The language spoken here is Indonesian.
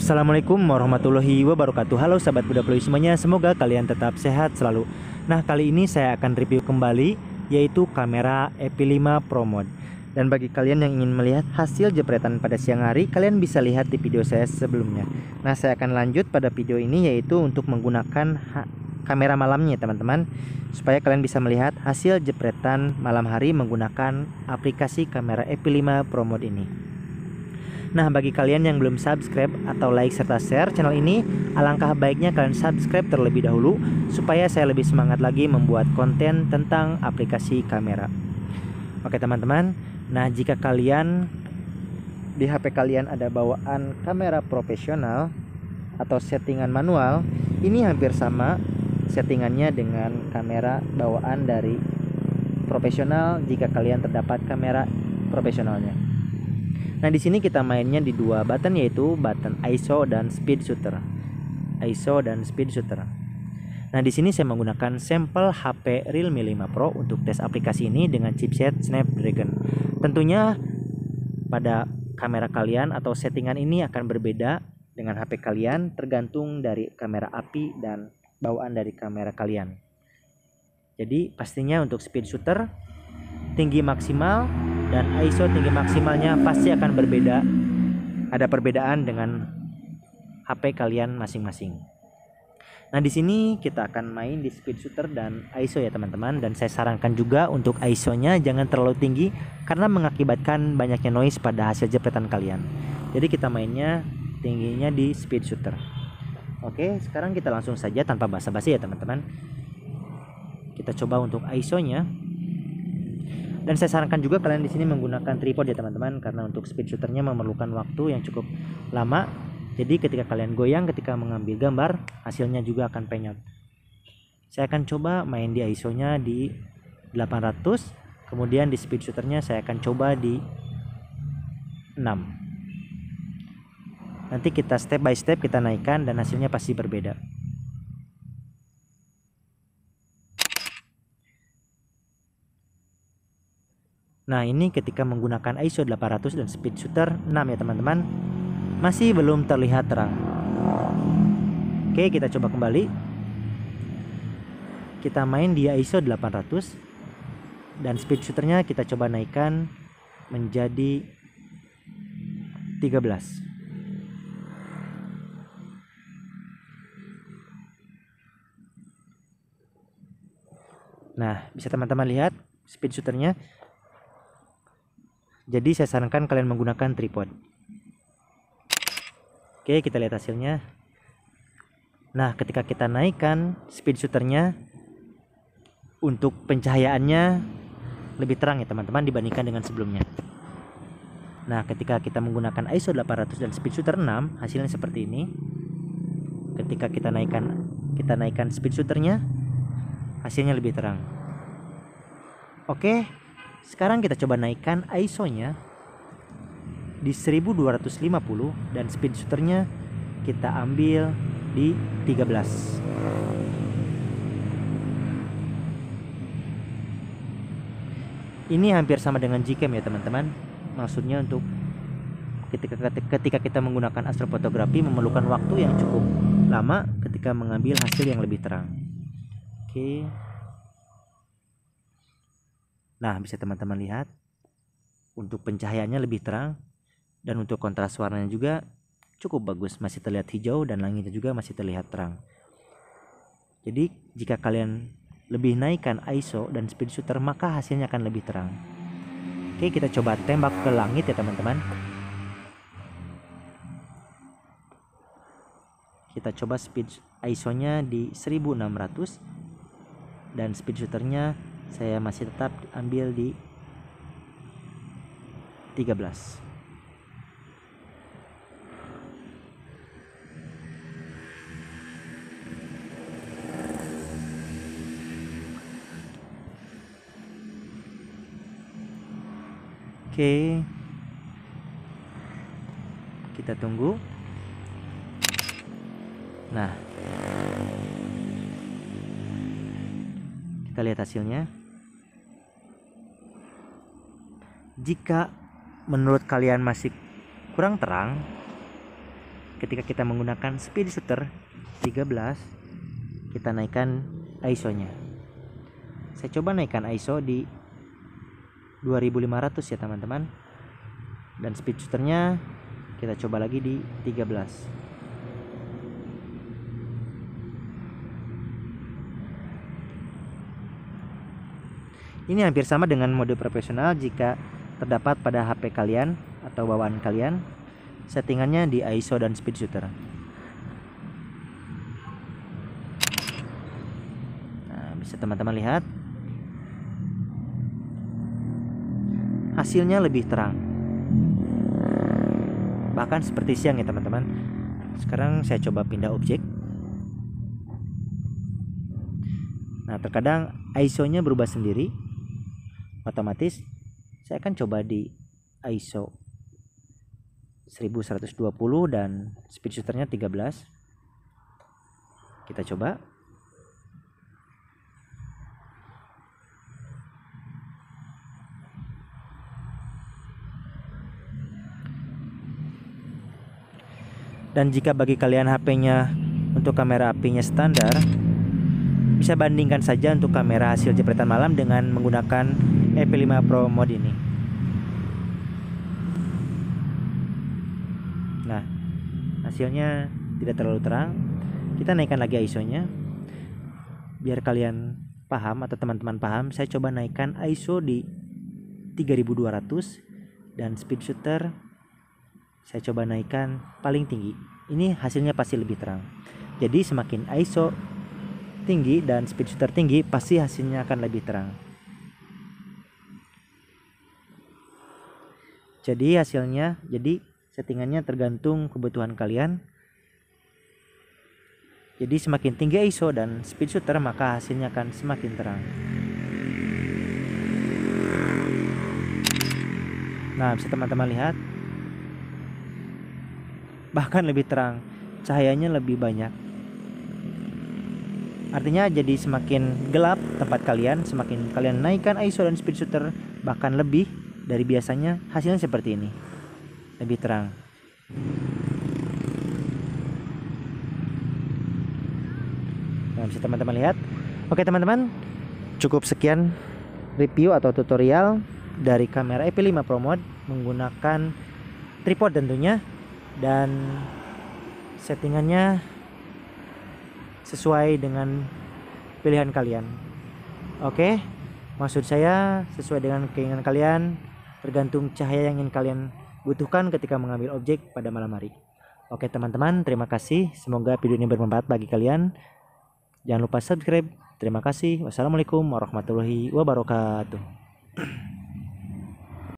Assalamualaikum warahmatullahi wabarakatuh. Halo sahabat Buddha Pluy semuanya, semoga kalian tetap sehat selalu. Nah, kali ini saya akan review kembali yaitu kamera EP5 Pro Mode. Dan bagi kalian yang ingin melihat hasil jepretan pada siang hari, kalian bisa lihat di video saya sebelumnya. Nah, saya akan lanjut pada video ini yaitu untuk menggunakan kamera malamnya teman-teman, supaya kalian bisa melihat hasil jepretan malam hari menggunakan aplikasi kamera EP5 Pro Mode ini. Nah, bagi kalian yang belum subscribe atau like serta share channel ini, alangkah baiknya kalian subscribe terlebih dahulu supaya saya lebih semangat lagi membuat konten tentang aplikasi kamera. Oke teman-teman, nah jika kalian di HP kalian ada bawaan kamera profesional atau settingan manual, ini hampir sama settingannya dengan kamera bawaan dari profesional jika kalian terdapat kamera profesionalnya. Nah, di sini kita mainnya di dua button yaitu button ISO dan speed shutter. ISO dan speed shutter. Nah, di sini saya menggunakan sampel HP Realme 5 Pro untuk tes aplikasi ini dengan chipset Snapdragon. Tentunya pada kamera kalian atau settingan ini akan berbeda dengan HP kalian tergantung dari kamera api dan bawaan dari kamera kalian. Jadi, pastinya untuk speed shutter tinggi maksimal dan ISO tinggi maksimalnya pasti akan berbeda. Ada perbedaan dengan HP kalian masing-masing. Nah, di sini kita akan main di speed shutter dan ISO ya teman-teman, dan saya sarankan juga untuk ISO-nya jangan terlalu tinggi karena mengakibatkan banyaknya noise pada hasil jepretan kalian. Jadi kita mainnya tingginya di speed shutter. Oke, sekarang kita langsung saja tanpa basa-basi ya teman-teman. Kita coba untuk ISO-nya. Dan saya sarankan juga kalian di sini menggunakan tripod ya teman-teman, karena untuk speed shooternya memerlukan waktu yang cukup lama. Jadi ketika kalian goyang ketika mengambil gambar, hasilnya juga akan penyot. Saya akan coba main di ISO-nya di 800, kemudian di speed shooternya saya akan coba di 6. Nanti kita step by step kita naikkan dan hasilnya pasti berbeda. Nah, ini ketika menggunakan ISO 800 dan speed shooter 6 ya teman-teman, masih belum terlihat terang. Oke, kita coba kembali. Kita main di ISO 800 dan speed shooternya kita coba naikkan menjadi 13. Nah, bisa teman-teman lihat speed shooternya. Jadi saya sarankan kalian menggunakan tripod. Oke, kita lihat hasilnya. Nah, ketika kita naikkan speed shooternya, untuk pencahayaannya lebih terang ya teman-teman dibandingkan dengan sebelumnya. Nah, ketika kita menggunakan ISO 800 dan speed shooter 6, hasilnya seperti ini. Ketika kita naikkan speed shooternya, hasilnya lebih terang. Oke. Sekarang kita coba naikkan ISO-nya di 1250 dan speed shooternya kita ambil di 13. Ini hampir sama dengan Gcam ya teman-teman. Maksudnya untuk ketika kita menggunakan astrofotografi memerlukan waktu yang cukup lama ketika mengambil hasil yang lebih terang. Oke. Nah, bisa teman-teman lihat untuk pencahayaannya lebih terang dan untuk kontras warnanya juga cukup bagus, masih terlihat hijau dan langitnya juga masih terlihat terang. Jadi jika kalian lebih naikkan ISO dan speed shooter maka hasilnya akan lebih terang. Oke, kita coba tembak ke langit ya teman-teman. Kita coba speed ISO-nya di 1600 dan speed shooternya saya masih tetap ambil di 13. Oke. Kita tunggu. Nah, kita lihat hasilnya. Jika menurut kalian masih kurang terang, ketika kita menggunakan speed shutter 13, kita naikkan ISO-nya. Saya coba naikkan ISO di 2500 ya teman-teman. Dan speed shooternya kita coba lagi di 13. Ini hampir sama dengan mode profesional jika terdapat pada HP kalian atau bawaan kalian. Settingannya di ISO dan speed shooter. Nah, bisa teman-teman lihat. Hasilnya lebih terang. Bahkan seperti siang ya teman-teman. Sekarang saya coba pindah objek. Nah, terkadang ISO-nya berubah sendiri. Otomatis saya akan coba di ISO 1120 dan speed shooternya 13. Kita coba. Dan jika bagi kalian HP-nya untuk kamera apinya standar, bisa bandingkan saja untuk kamera hasil jepretan malam dengan menggunakan EP5 Pro mode ini. Nah, hasilnya tidak terlalu terang. Kita naikkan lagi ISO-nya. Biar kalian paham atau teman-teman paham, saya coba naikkan ISO di 3200 dan speed shooter saya coba naikkan paling tinggi. Ini hasilnya pasti lebih terang. Jadi semakin ISO tinggi dan speed shooter tinggi, pasti hasilnya akan lebih terang. Jadi hasilnya, settingannya tergantung kebutuhan kalian. Jadi semakin tinggi ISO dan speed shooter, maka hasilnya akan semakin terang. Nah, bisa teman-teman lihat, bahkan lebih terang, cahayanya lebih banyak. Artinya jadi semakin gelap tempat kalian, semakin kalian naikkan ISO dan speed shooter bahkan lebih dari biasanya, hasilnya seperti ini, lebih terang. Nah, bisa teman-teman lihat. Oke teman-teman, cukup sekian review atau tutorial dari kamera EP5 Pro Mode menggunakan tripod tentunya, dan settingannya sesuai dengan pilihan kalian. Oke, maksud saya sesuai dengan keinginan kalian, tergantung cahaya yang ingin kalian butuhkan ketika mengambil objek pada malam hari. Oke teman-teman, terima kasih. Semoga video ini bermanfaat bagi kalian. Jangan lupa subscribe. Terima kasih. Wassalamualaikum warahmatullahi wabarakatuh.